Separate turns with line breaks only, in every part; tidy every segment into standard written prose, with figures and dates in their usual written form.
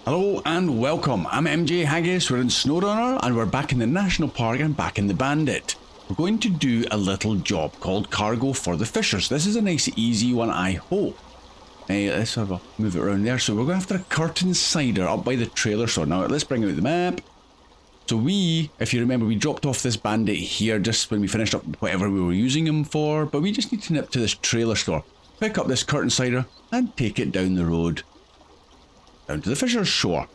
Hello and welcome. I'm MJ Haggis, we're in Snowrunner and we're back in the National Park and back in the Bandit. We're going to do a little job called Cargo for the Fishers. This is a nice easy one, I hope. Let's have a move it around there. So we're going after a curtain cider up by the trailer store. Now let's bring out the map. So if you remember, we dropped off this Bandit here just when we finished up whatever we were using him for. But we just need to nip to this trailer store, pick up this curtain cider and take it down the road. Down to the Fisher's Shore.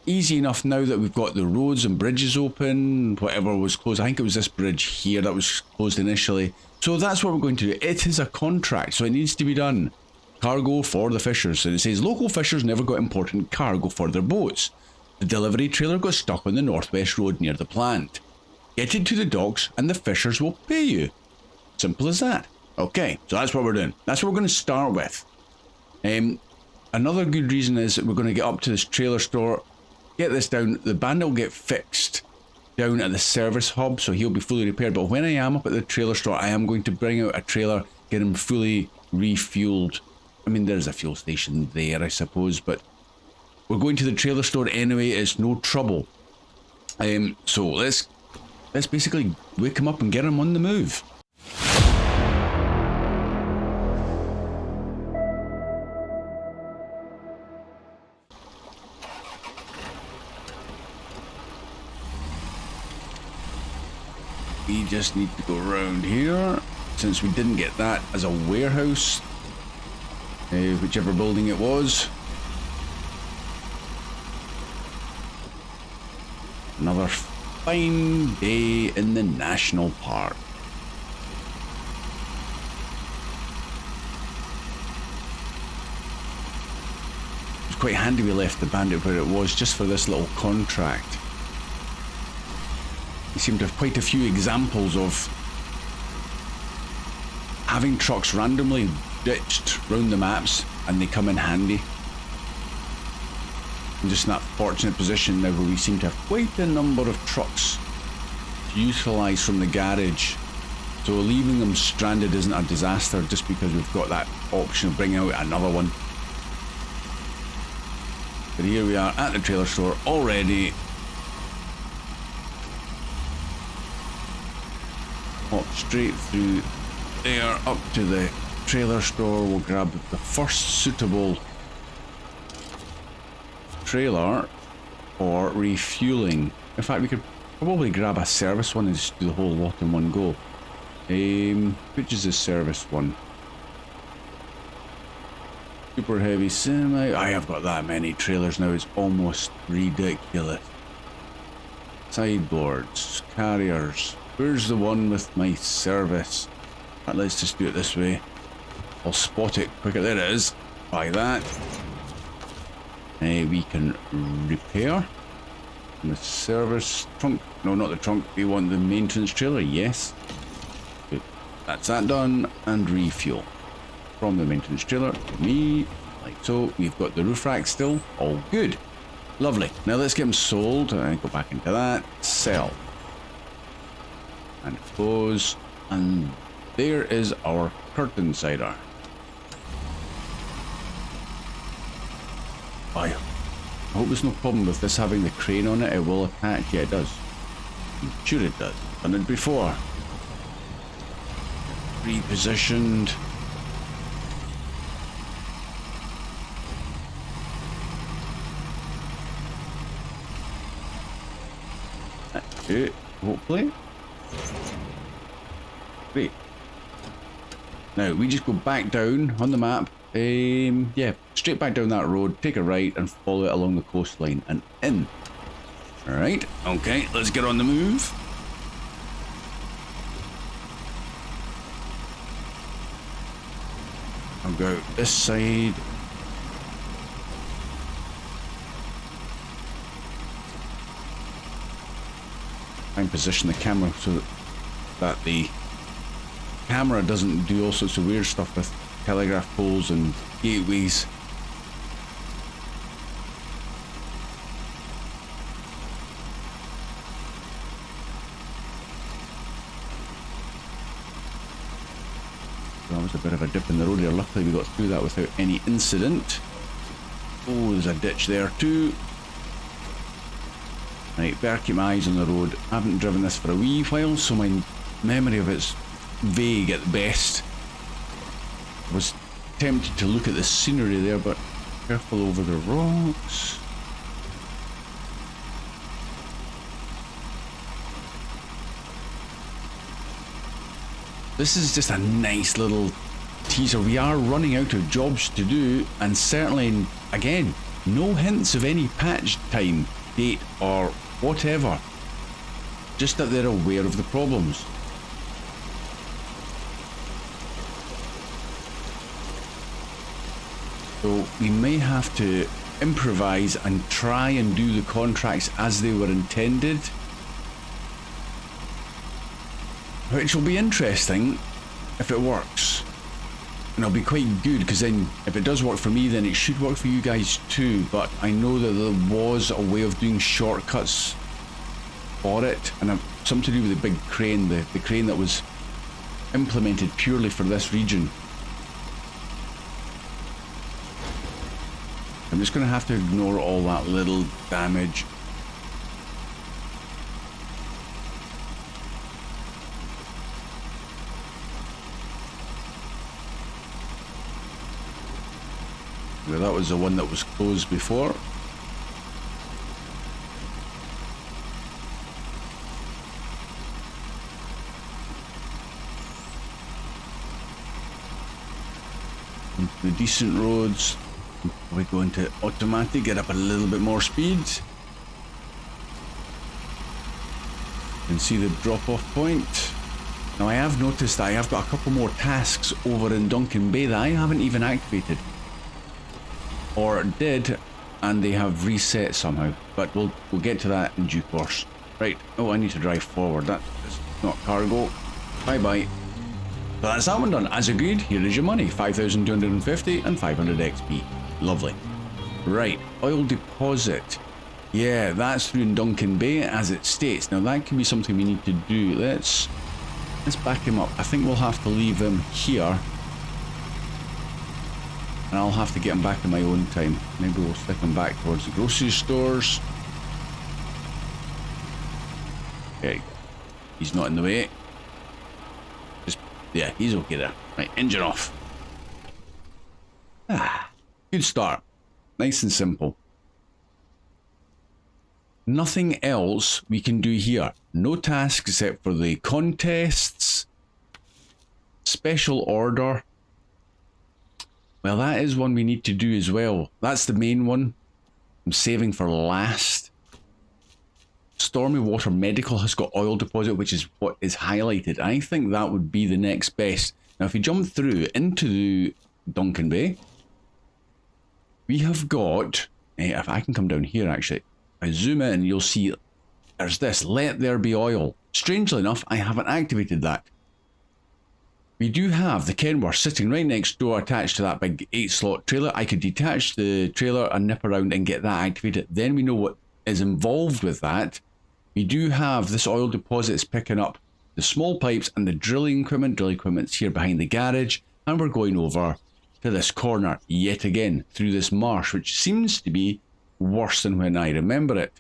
Easy enough now that we've got the roads and bridges open. Whatever was closed, I think it was this bridge here that was closed initially. So that's what we're going to do. It is a contract, so it needs to be done. Cargo for the fishers. And it says local fishers never got important cargo for their boats. The delivery trailer got stuck on the northwest road near the plant. Get it to the docks and the fishers will pay you. Simple as that. Okay, so that's what we're doing. That's what we're going to start with. Another good reason is that we're going to get up to this trailer store, get this down, the Bandit will get fixed down at the service hub, so he'll be fully repaired. But when I am up at the trailer store, I am going to bring out a trailer, get him fully refueled. I mean, there's a fuel station there, I suppose, but we're going to the trailer store anyway, it's no trouble. So let's basically wake him up and get him on the move. We just need to go around here, since we didn't get that as a warehouse, whichever building it was. Another fine day in the National Park. It was quite handy we left the Bandit where it was, just for this little contract. You seem to have quite a few examples of having trucks randomly ditched round the maps and they come in handy. I'm just in that fortunate position now where we seem to have quite a number of trucks to utilise from the garage. So leaving them stranded isn't a disaster just because we've got that option of bringing out another one. But here we are at the trailer store already. Walk straight through there up to the trailer store. We'll grab the first suitable trailer for refueling. In fact, we could probably grab a service one and just do the whole lot in one go. Which is the service one? Super heavy semi. I have got that many trailers now, it's almost ridiculous. Sideboards, carriers. Where's the one with my service? Right, let's just do it this way. I'll spot it quicker. There it is. Buy that. We can repair. And the service trunk. No, not the trunk. We want the maintenance trailer. Yes. Good. That's that done. And refuel. From the maintenance trailer to me. Like so. We've got the roof rack still. All good. Lovely. Now let's get them sold. And go back into that. Sell. And close, and there is our curtain cider. I hope there's no problem with this having the crane on it. It will attach. Yeah, it does. I'm sure it does. Done it before. Repositioned. That's it, hopefully. Great. Now we just go back down on the map. Yeah, straight back down that road, take a right and follow it along the coastline and in. Alright, okay, let's get on the move. I'll go this side. And position the camera so that the camera doesn't do all sorts of weird stuff with telegraph poles and gateways. That was a bit of a dip in the road here. Luckily we got through that without any incident. Oh, there's a ditch there too. Right, better keep my eyes on the road. I haven't driven this for a wee while, so my memory of it's vague at best. I was tempted to look at the scenery there, but careful over the rocks. This is just a nice little teaser. We are running out of jobs to do, and certainly, again, no hints of any patch time, date, or whatever. Just that they're aware of the problems. So we may have to improvise and try and do the contracts as they were intended. Which will be interesting if it works. And it'll be quite good, because then if it does work for me, then it should work for you guys too. But I know that there was a way of doing shortcuts for it, and something to do with the big crane, the crane that was implemented purely for this region. I'm just going to have to ignore all that little damage. Well, that was the one that was closed before. The decent roads. We go into automatic, get up a little bit more speed. You can see the drop-off point. Now I have noticed that I have got a couple more tasks over in Duncan Bay that I haven't even activated. Or did, and they have reset somehow. But we'll get to that in due course. Right, oh, I need to drive forward. That is not cargo. Bye-bye. So that's that one done. As agreed, here is your money. 5,250 and 500 XP. Lovely. Right, oil deposit. Yeah, that's through in Duncan Bay as it states. Now that can be something we need to do. Let's back him up. I think we'll have to leave him here. And I'll have to get him back in my own time. Maybe we'll stick him back towards the grocery stores. Okay, he's not in the way. Yeah, he's okay there. Right, engine off. Ah, good start. Nice and simple. Nothing else we can do here. No tasks except for the contests. Special order. Well, that is one we need to do as well. That's the main one. I'm saving for last. Stormy Water Medical has got oil deposit, which is what is highlighted. I think that would be the next best. Now, if we jump through into Duncan Bay, we have got, if I can come down here actually, I zoom in, you'll see there's this, let there be oil. Strangely enough, I haven't activated that. We do have the Kenworth sitting right next door attached to that big 8-slot trailer. I could detach the trailer and nip around and get that activated. Then we know what is involved with that. We do have this oil deposits picking up the small pipes and the drilling equipment. Drilling equipment's here behind the garage. And we're going over to this corner yet again through this marsh, which seems to be worse than when I remember it.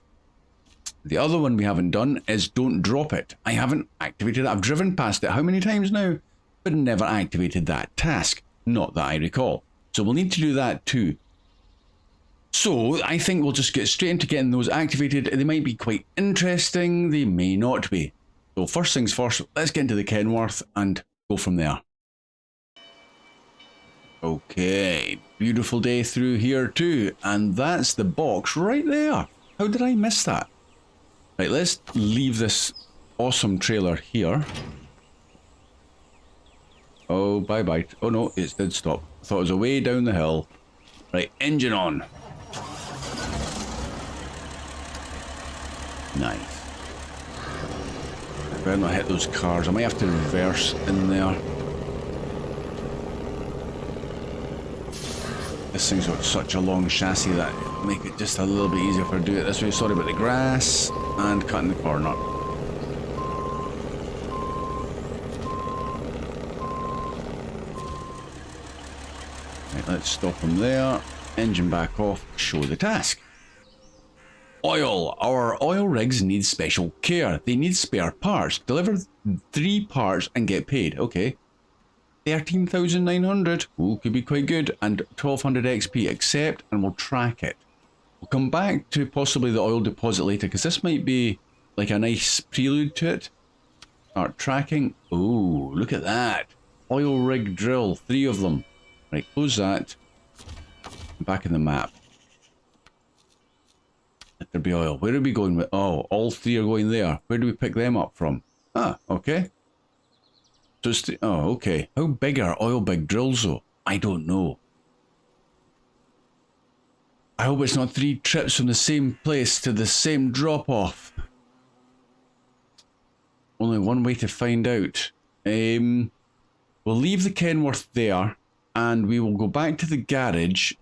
The other one we haven't done is don't drop it. I haven't activated it. I've driven past it how many times now? But never activated that task. Not that I recall. So we'll need to do that too. So I think we'll just get straight into getting those activated. They might be quite interesting. They may not be. So first things first, let's get into the Kenworth and go from there. Okay, beautiful day through here too. And that's the box right there. How did I miss that? Right, let's leave this awesome trailer here. Oh, bye-bye. Oh no, it did stop. I thought it was away down the hill. Right, engine on. Nice. I better not hit those cars. I might have to reverse in there. This thing's got such a long chassis that it'll make it just a little bit easier if I do it this way. Sorry about the grass and cutting the corner. Right, let's stop him there. Engine back off. Show the task. Oil. Our oil rigs need special care. They need spare parts. Deliver 3 parts and get paid. Okay. 13,900. Ooh, could be quite good. And 1200 XP. Accept and we'll track it. We'll come back to possibly the oil deposit later because this might be like a nice prelude to it. Start tracking. Ooh, look at that. Oil rig drill. 3 of them. Right, close that. Back in the map. Let there be oil. Where are we going with? Oh, all 3 are going there. Where do we pick them up from? Ah, okay. So it's oh, okay. How big are oil big drills though? I don't know. I hope it's not 3 trips from the same place to the same drop-off. Only one way to find out. We'll leave the Kenworth there, and we will go back to the garage.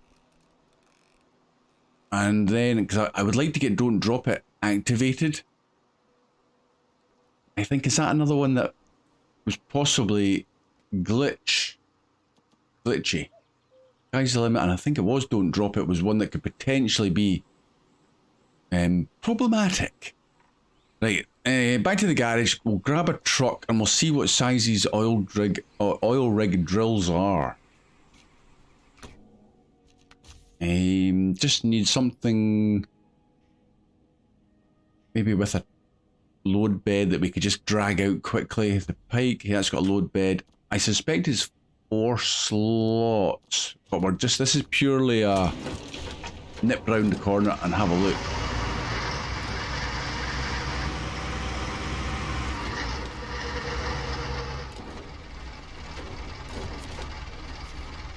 And then, because I would like to get Don't Drop It activated. I think, is that another one that was possibly glitchy? Sky's the limit, and I think it was Don't Drop It was one that could potentially be problematic. Right, back to the garage. We'll grab a truck and we'll see what size these oil rig drills are. Just need something maybe with a load bed that we could just drag out quickly. The pike, yeah, it's got a load bed. I suspect it's 4 slots, but we're just, this is purely a nip round the corner and have a look.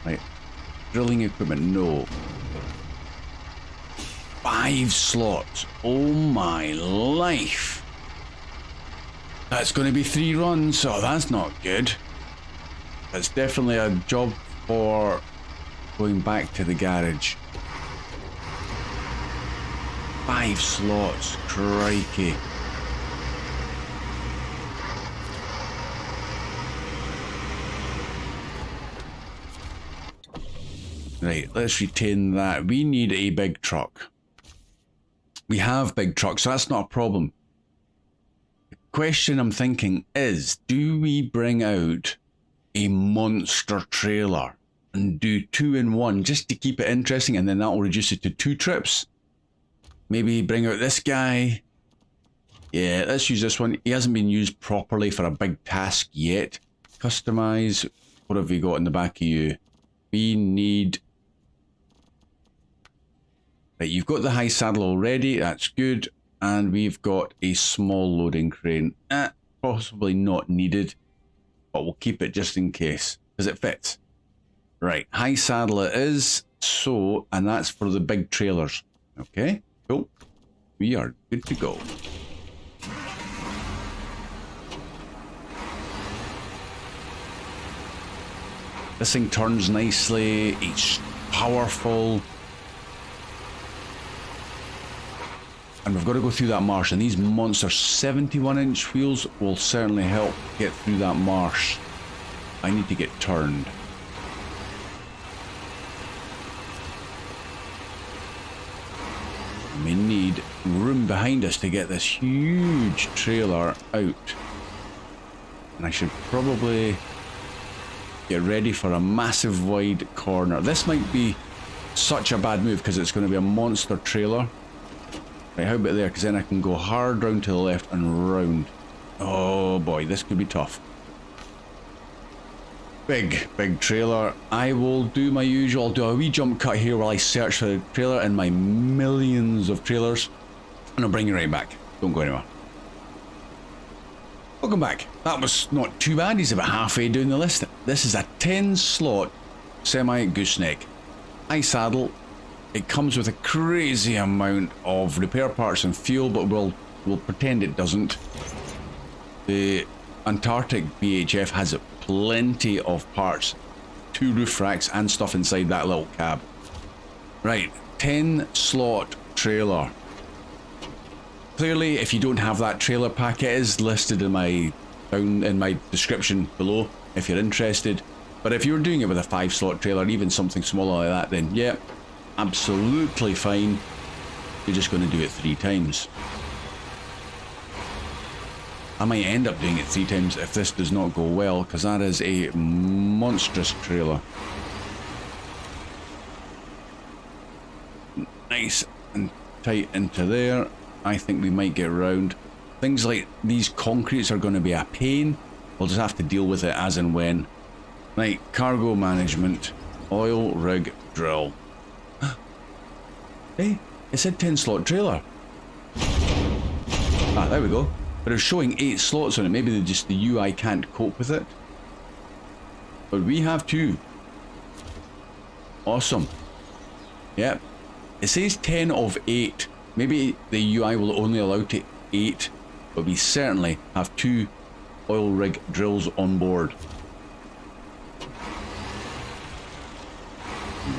Right, drilling equipment, no. 5 slots, oh my life. That's going to be 3 runs, oh that's not good. That's definitely a job for going back to the garage. 5 slots, crikey. Right, let's retain that. We need a big truck. We have big trucks, so that's not a problem. The question I'm thinking is, do we bring out a monster trailer and do 2 in 1 just to keep it interesting, and then that will reduce it to 2 trips? Maybe bring out this guy. Yeah, let's use this one. He hasn't been used properly for a big task yet. Customize. What have we got in the back of you? We need... Right, you've got the high saddle already. That's good. And we've got a small loading crane. Possibly not needed, but we'll keep it just in case, because it fits. Right, high saddle it is. So, and that's for the big trailers. Okay, cool. We are good to go. This thing turns nicely. It's powerful. And we've got to go through that marsh, and these monster 71-inch wheels will certainly help get through that marsh. I need to get turned. We need room behind us to get this huge trailer out. And I should probably get ready for a massive wide corner. This might be such a bad move because it's going to be a monster trailer. Right, how about there? Because then I can go hard round to the left and round. Oh boy, this could be tough. Big trailer. I will do my usual. I'll do a wee jump cut here while I search for the trailer in my millions of trailers. And I'll bring you right back. Don't go anywhere. Welcome back. That was not too bad. He's about halfway down the list. This is a 10-slot semi-gooseneck. High saddle. It comes with a crazy amount of repair parts and fuel, but we'll pretend it doesn't. The Antarctic BHF has plenty of parts, 2 roof racks and stuff inside that little cab. Right, 10-slot trailer. Clearly, if you don't have that trailer pack, it is listed in my description below if you're interested. But if you're doing it with a 5-slot trailer, even something smaller like that, then yeah, absolutely fine. You're just going to do it 3 times. I might end up doing it 3 times if this does not go well, because that is a monstrous trailer. Nice and tight into there. I think we might get round. Things like these concretes are going to be a pain. We'll just have to deal with it as and when. Right, cargo management, oil rig drill. Hey, it said 10 slot trailer. Ah, there we go. But it's showing 8 slots on it. Maybe the UI can't cope with it. But we have 2. Awesome. Yep. It says 10 of 8. Maybe the UI will only allow to 8. But we certainly have 2 oil rig drills on board.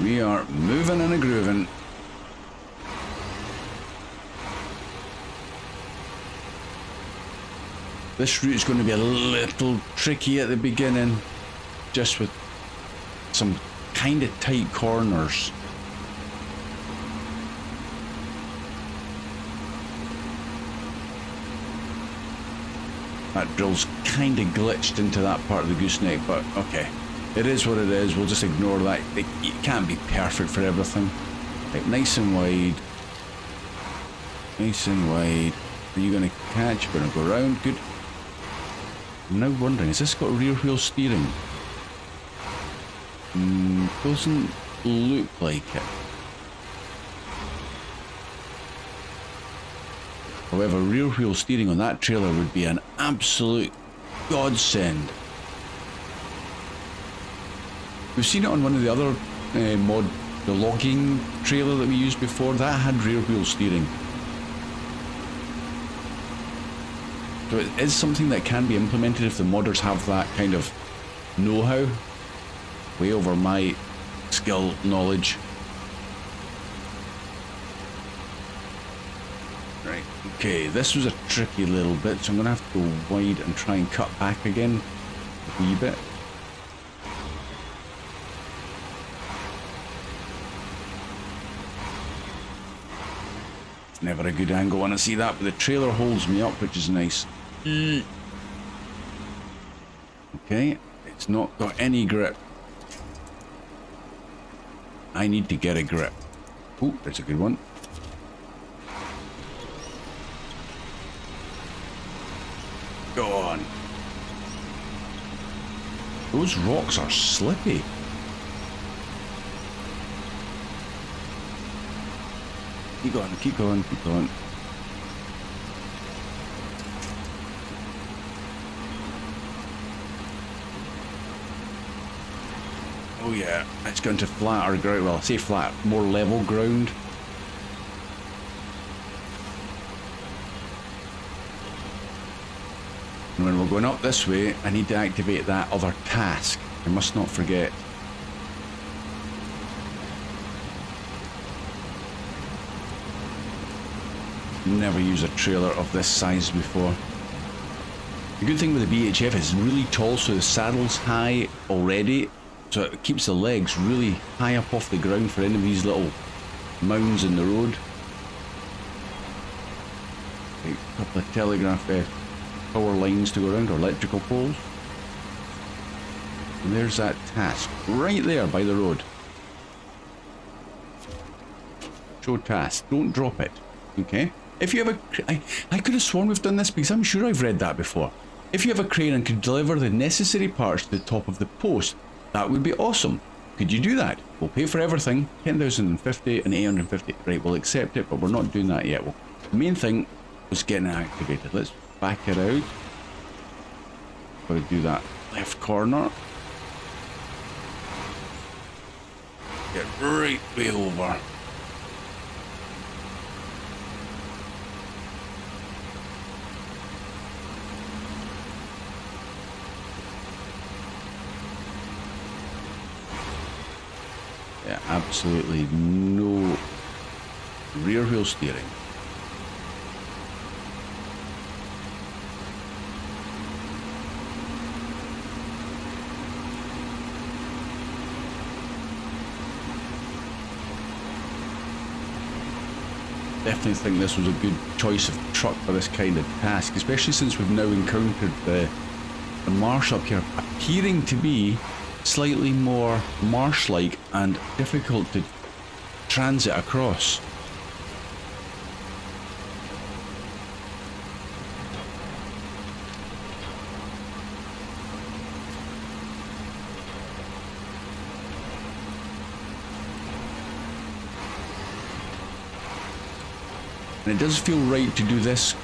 We are moving and a grooving. This route is going to be a little tricky at the beginning, just with some kind of tight corners. That drill's kind of glitched into that part of the gooseneck, but okay. It is what it is, we'll just ignore that. It can't be perfect for everything. Right, nice and wide. Nice and wide. Are you going to catch? You're going to go around. Good. I'm now wondering, has this got rear wheel steering? Doesn't look like it. However, rear wheel steering on that trailer would be an absolute godsend. We've seen it on one of the other the logging trailer that we used before. That had rear wheel steering. So it is something that can be implemented if the modders have that kind of know-how. Way over my skill knowledge. Right, okay, this was a tricky little bit, so I'm going to have to go wide and try and cut back again a wee bit. It's never a good angle when I see that, but the trailer holds me up, which is nice. Okay, it's not got any grip. I need to get a grip. Oh, there's a good one. Go on. Those rocks are slippy. Keep going, keep going, keep going. Oh yeah, it's going to flatter ground. Well, I say flat, more level ground. And when we're going up this way, I need to activate that other task. I must not forget. Never used a trailer of this size before. The good thing with the BHF is it's really tall, so the saddle's high already, so it keeps the legs really high up off the ground for any of these little mounds in the road. Right, a couple of telegraph power lines to go around, or electrical poles. And there's that task right there by the road. Show task. Don't drop it. Okay. If you have a... I could have sworn we've done this because I'm sure I've read that before. If you have a crane and could deliver the necessary parts to the top of the post, that would be awesome. Could you do that? We'll pay for everything. 10,050 and 850. Right, we'll accept it, but we're not doing that yet. The main thing was getting it activated. Let's back it out. Got to do that left corner. Get right way over. Yeah, absolutely no rear wheel steering. definitely think this was a good choice of truck for this kind of task, especially since we've now encountered the marsh up here, appearing to be slightly more marsh-like and difficult to transit across. And it does feel right to do this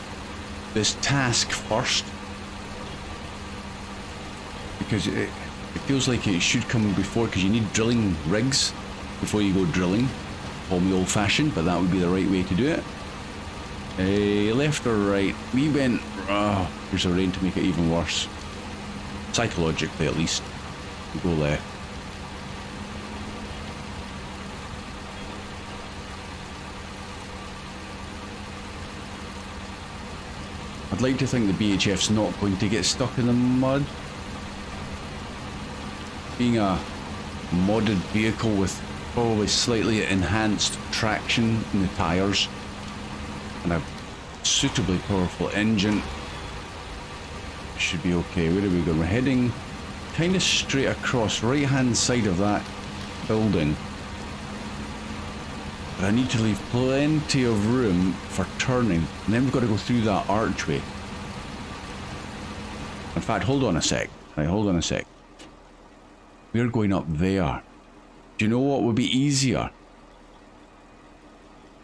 task first, because it feels like it should come before, because you need drilling rigs before you go drilling. Call me old fashioned, but that would be the right way to do it. Left or right? We went, here's a rain to make it even worse. Psychologically at least. We go left. I'd like to think the BHF's not going to get stuck in the mud. Being a modded vehicle with probably slightly enhanced traction in the tyres and a suitably powerful engine, should be okay. Where are we going? We're heading kind of straight across, right hand side of that building. But I need to leave plenty of room for turning, and then we've got to go through that archway. In fact, hold on a sec. Right, hold on a sec. We're going up there. Do you know what would be easier?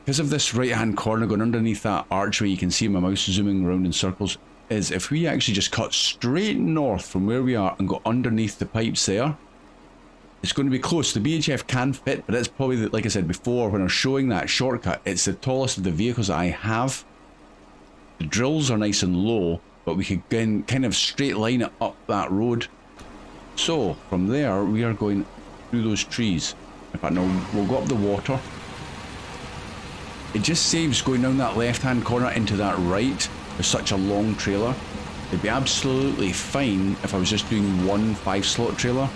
Because of this right hand corner going underneath that archway, you can see my mouse zooming around in circles, is if we actually just cut straight north from where we are and go underneath the pipes there, it's going to be close. The BHF can fit, but it's probably, like I said before, when I was showing that shortcut, it's the tallest of the vehicles that I have. The drills are nice and low, but we could kind of straight line it up that road. So, from there, we are going through those trees. In fact, no, we'll go up the water. It just saves going down that left-hand corner into that right with such a long trailer. It'd be absolutely fine if I was just doing one 5-slot trailer.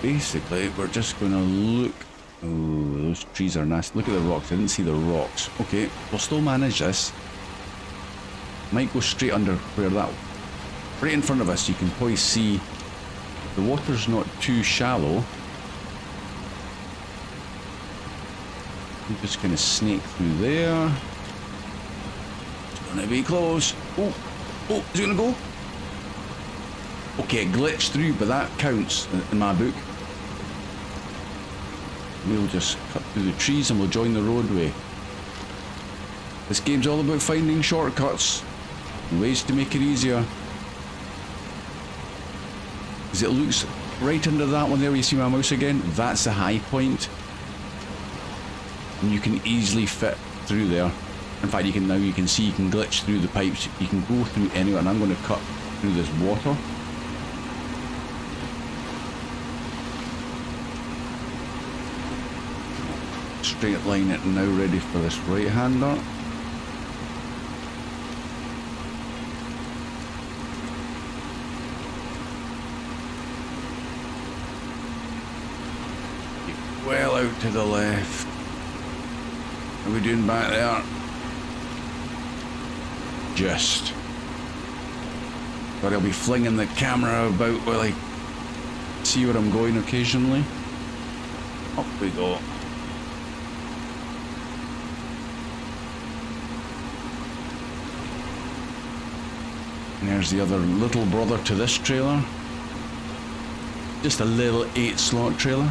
Basically, we're just going to look. Oh, those trees are nasty. Look at the rocks. I didn't see the rocks. Okay, we'll still manage this. Might go straight under where that... Right in front of us, you can probably see the water's not too shallow. I'm just going to snake through there. It's going to be close. Oh, is it going to go? Okay, it glitched through, but that counts in my book. We'll just cut through the trees and we'll join the roadway. This game's all about finding shortcuts and ways to make it easier. Because it looks right under that one there where you see my mouse again, that's the high point. And you can easily fit through there. In fact, you can see you can glitch through the pipes. You can go through anywhere, and I'm going to cut through this water. Straight line it now, ready for this right-hander. Well out to the left. What are we doing back there? Just. But I'll be flinging the camera about while I see where I'm going occasionally. Up we go. And there's the other little brother to this trailer. Just a little 8-slot trailer.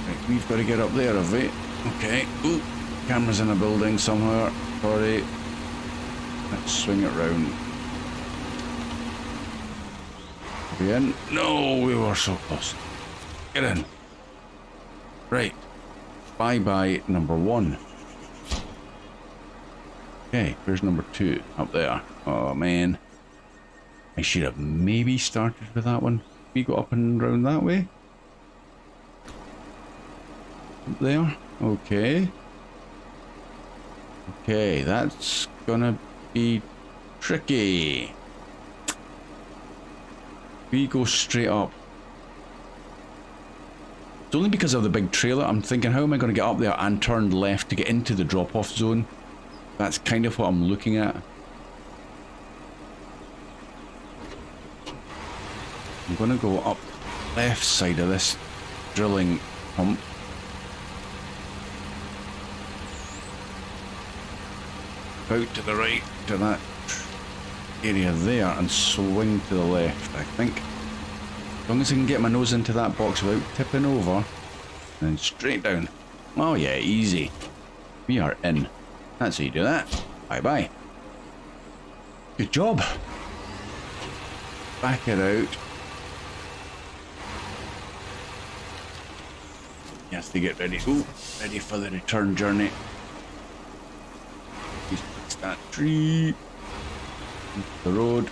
Right, we've got to get up there, have we? Okay. Ooh, camera's in a building somewhere. Sorry. Let's swing it round. We in? No, we were so close. Get in. Right. Bye-bye, number 1. Okay, here's number 2, up there. Oh, man. I should have maybe started with that one. We go up and round that way. Up there. Okay. Okay, that's gonna be tricky. We go straight up. It's only because of the big trailer. I'm thinking, how am I going to get up there and turn left to get into the drop-off zone? That's kind of what I'm looking at. I'm going to go up left side of this drilling pump. Out to the right to that area there and swing to the left, I think. As long as I can get my nose into that box without tipping over, and then straight down. Oh yeah, easy. We are in. That's how you do that. Bye bye. Good job. Back it out. Yes, to get ready. Ooh, ready for the return journey. Just fix that tree. Into the road.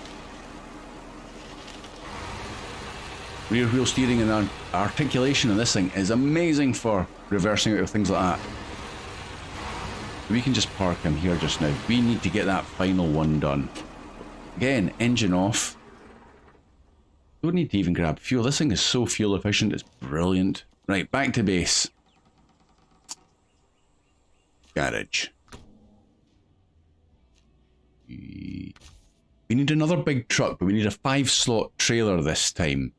Rear wheel steering and articulation of this thing is amazing for reversing out of things like that. We can just park him here just now. We need to get that final one done. Again, engine off. Don't need to even grab fuel. This thing is so fuel efficient, it's brilliant. Right, back to base. Garage. We need another big truck, but we need a 5-slot trailer this time.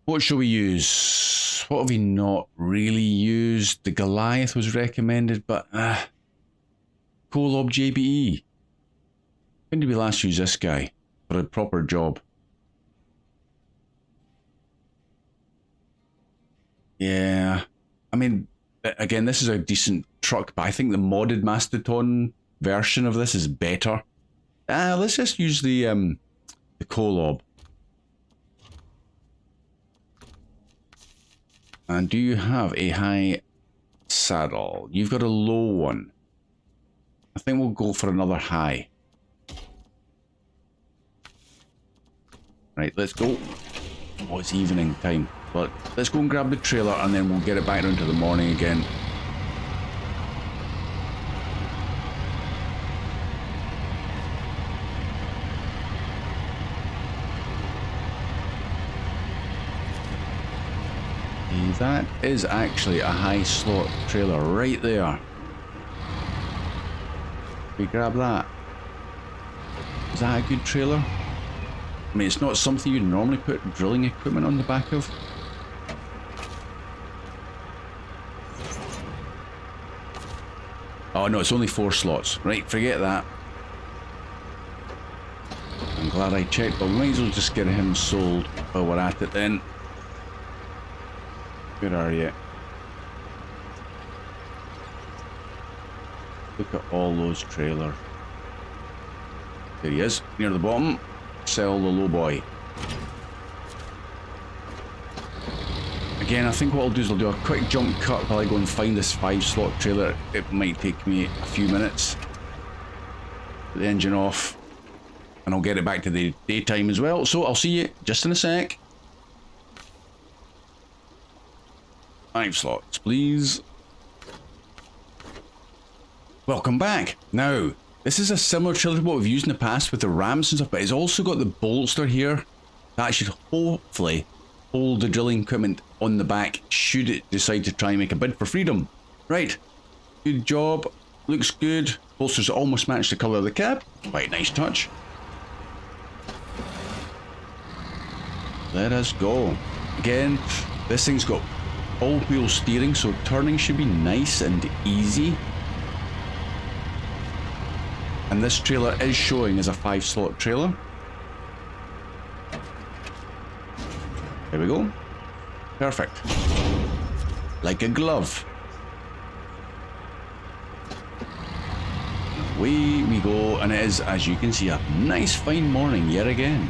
What shall we use? What have we not really used? The Goliath was recommended, but Kolob JBE. When did we last use this guy for a proper job? Yeah, I mean, again, this is a decent truck, but I think the modded Mastodon version of this is better. Let's just use the Kolob. And do you have a high saddle? You've got a low one. I think we'll go for another high. Right, let's go. Oh, it's evening time. But let's go and grab the trailer and then we'll get it back down to the morning again. That is actually a high slot trailer right there. We grab that. Is that a good trailer? I mean, it's not something you'd normally put drilling equipment on the back of. Oh no, it's only 4 slots. Right, forget that. I'm glad I checked, but we might as well just get him sold while we're at it then. Where are you? Look at all those trailers. There he is, near the bottom. Sell the low boy. Again, I think what I'll do is I'll do a quick jump cut while I go and find this 5-slot trailer. It might take me a few minutes. Put the engine off. And I'll get it back to the daytime as well. So I'll see you just in a sec. 5 slots, please. Welcome back. Now, this is a similar trailer to what we've used in the past with the ramps and stuff, but it's also got the bolster here. That should hopefully hold the drilling equipment on the back should it decide to try and make a bid for freedom. Right, good job. Looks good. Bolsters almost match the colour of the cab. Quite a nice touch. Let us go. Again, this thing's got all-wheel steering, so turning should be nice and easy. And this trailer is showing as a 5-slot trailer. There we go. Perfect. Like a glove. Away we go, and it is, as you can see, a nice fine morning yet again.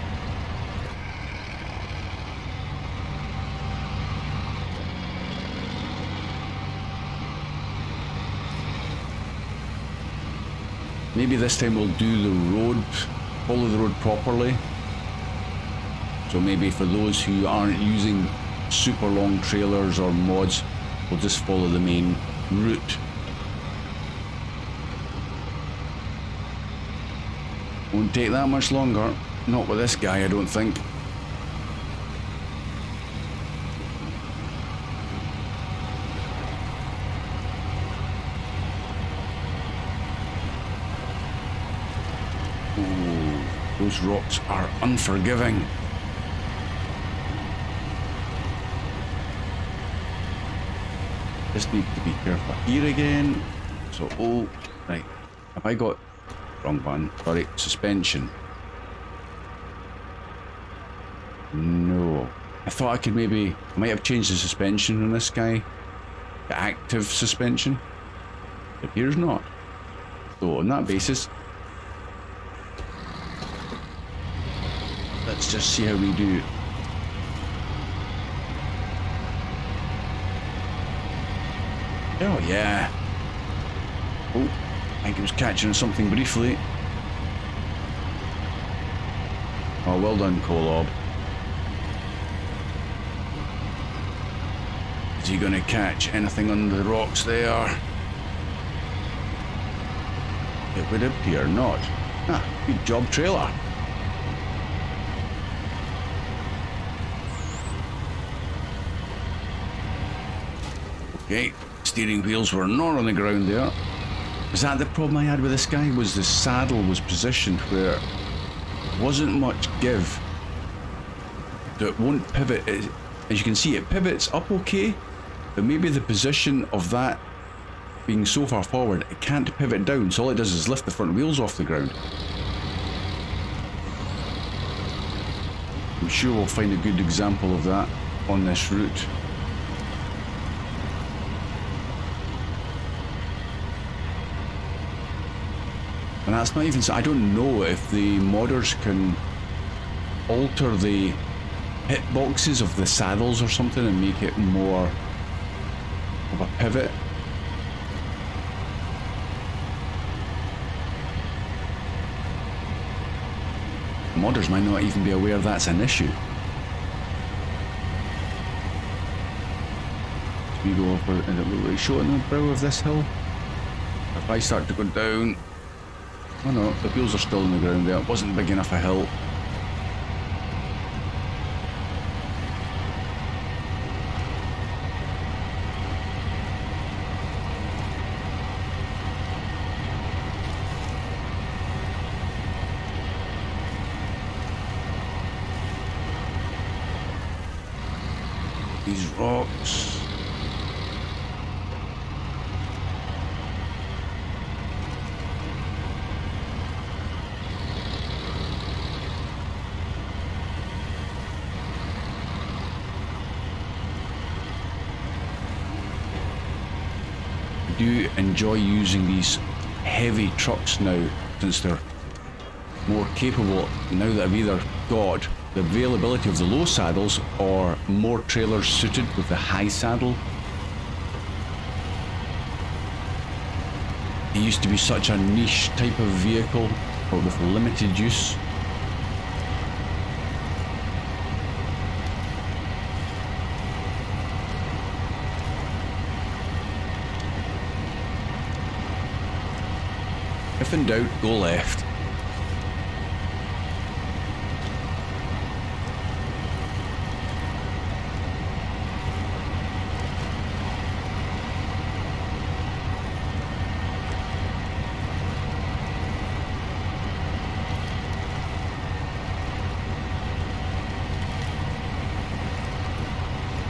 Maybe this time we'll do the road, follow the road properly. So maybe for those who aren't using super long trailers or mods, we'll just follow the main route. Won't take that much longer. Not with this guy, I don't think. Ooh, those rocks are unforgiving. Just need to be careful here again. So, oh, right. Have I got wrong button? Sorry, suspension. No. I thought I could maybe, I might have changed the suspension on this guy. The active suspension. It appears not. So on that basis, let's just see how we do. Oh yeah. Oh, I think it was catching something briefly. Oh, well done, Kolob. Is he going to catch anything under the rocks there? It would appear not. Ah, good job, trailer. Okay, steering wheels were not on the ground there. Was that the problem I had with this guy? Was the saddle was positioned where there wasn't much give. So it won't pivot. As you can see, it pivots up okay, but maybe the position of that being so far forward, it can't pivot down, so all it does is lift the front wheels off the ground. I'm sure we'll find a good example of that on this route. And that's not even, I don't know if the modders can alter the hitboxes of the saddles or something and make it more of a pivot. Modders might not even be aware that's an issue. We go over, and it will show on the brow of this hill. If I start to go down, oh no, the wheels are still on the ground there. It wasn't big enough a hill. These rocks. I do enjoy using these heavy trucks now, since they're more capable now that I've either got the availability of the low saddles or more trailers suited with the high saddle. It used to be such a niche type of vehicle, but with limited use. If in doubt, go left.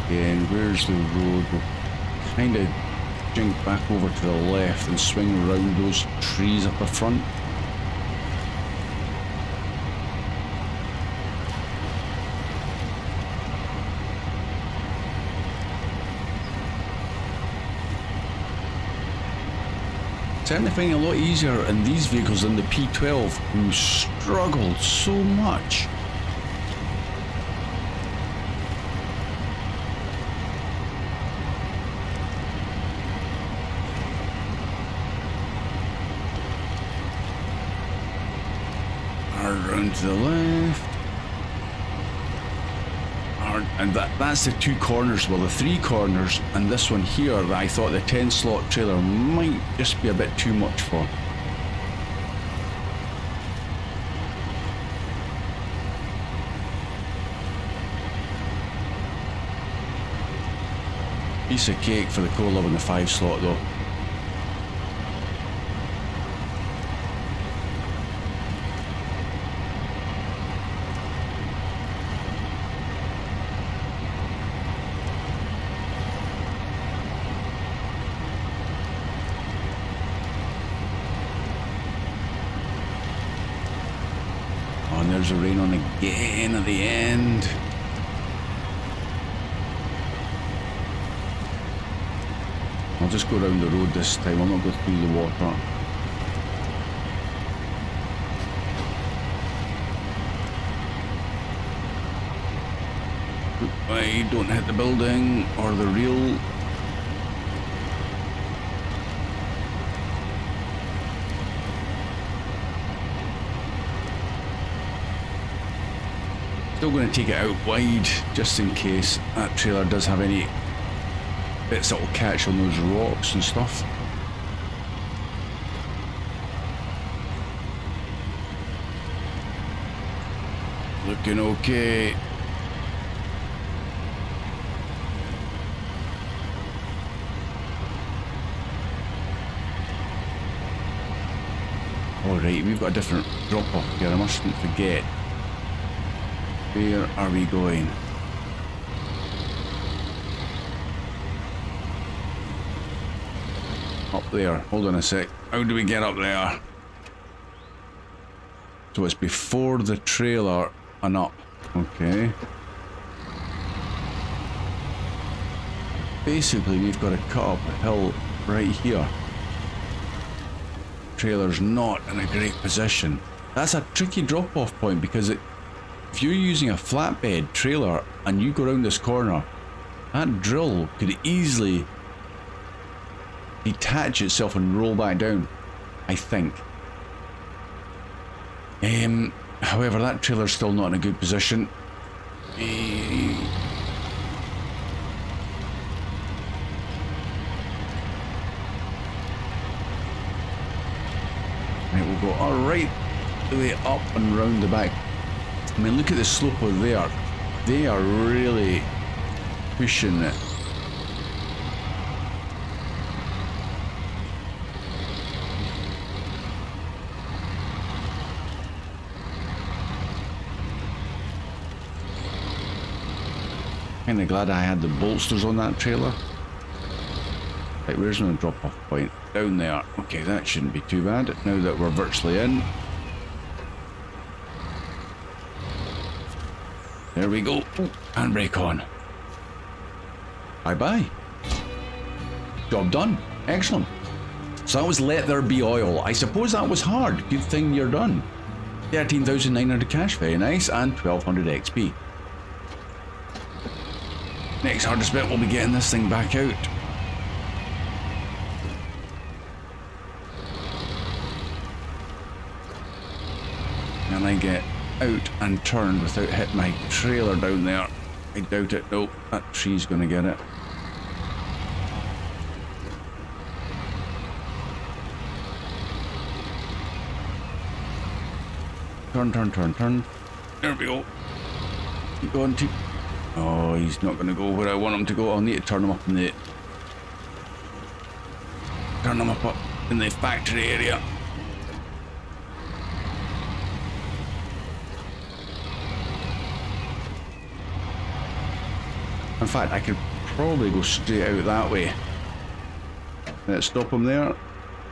And where's the road? We'll kind of jink back over to the left and swing around those trees up the front. Certainly finding it a lot easier in these vehicles than the P12, who struggled so much. Round to the left. And that's the two corners, well, the three corners, and this one here that I thought the 10 slot trailer might just be a bit too much for. Piece of cake for the cola in the 5 slot though. Oh, and there's the rain on again at the end. I'll just go around the road this time, I'll not go through the water. I don't hit the building or the rail. Still going to take it out wide just in case that trailer does have any bits that will catch on those rocks and stuff. Looking okay. Alright, we've got a different drop off here, I mustn't forget. Where are we going? Up there. Hold on a sec. How do we get up there? So it's before the trailer and up. Okay. Basically, we've got to cut up a hill right here. Trailer's not in a great position. That's a tricky drop-off point because if you're using a flatbed trailer and you go around this corner, that drill could easily detach itself and roll back down, I think. However, that trailer's still not in a good position. Right, we'll go alright the way up and round the back. I mean, look at the slope of there. They are really pushing it. Kinda glad I had the bolsters on that trailer. Right, where's my drop-off point? Down there. Okay, that shouldn't be too bad now that we're virtually in. There we go. Handbrake on. Bye-bye. Job done. Excellent. So that was Let There Be Oil. I suppose that was hard. Good thing you're done. 13,900 cash, very nice, and 1,200 XP. Next hardest bit, we'll be getting this thing back out. Can I get out and turned without hitting my trailer down there? I doubt it. Nope, that tree's gonna get it. Turn, turn, turn, turn. There we go. Keep going, keep. Oh, he's not gonna go where I want him to go. I'll need to turn him up in the... Turn him up in the factory area. In fact, I could probably go straight out that way. Let's stop him there.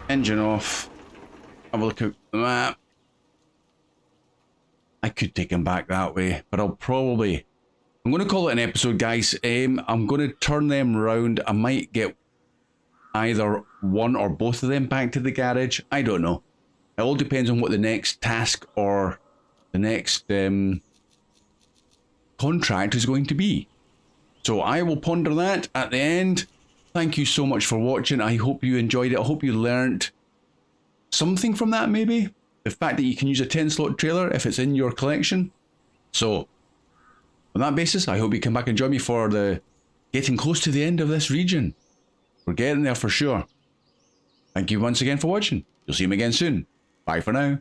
Engine off. Have a look at the map. I could take him back that way, but I'm going to call it an episode, guys. I'm going to turn them round. I might get either one or both of them back to the garage. I don't know. It all depends on what the next task or the next contract is going to be. So I will ponder that at the end. Thank you so much for watching. I hope you enjoyed it. I hope you learned something from that, maybe. The fact that you can use a 10-slot trailer if it's in your collection. So, on that basis, I hope you come back and join me for the getting close to the end of this region. We're getting there for sure. Thank you once again for watching. You'll see me again soon. Bye for now.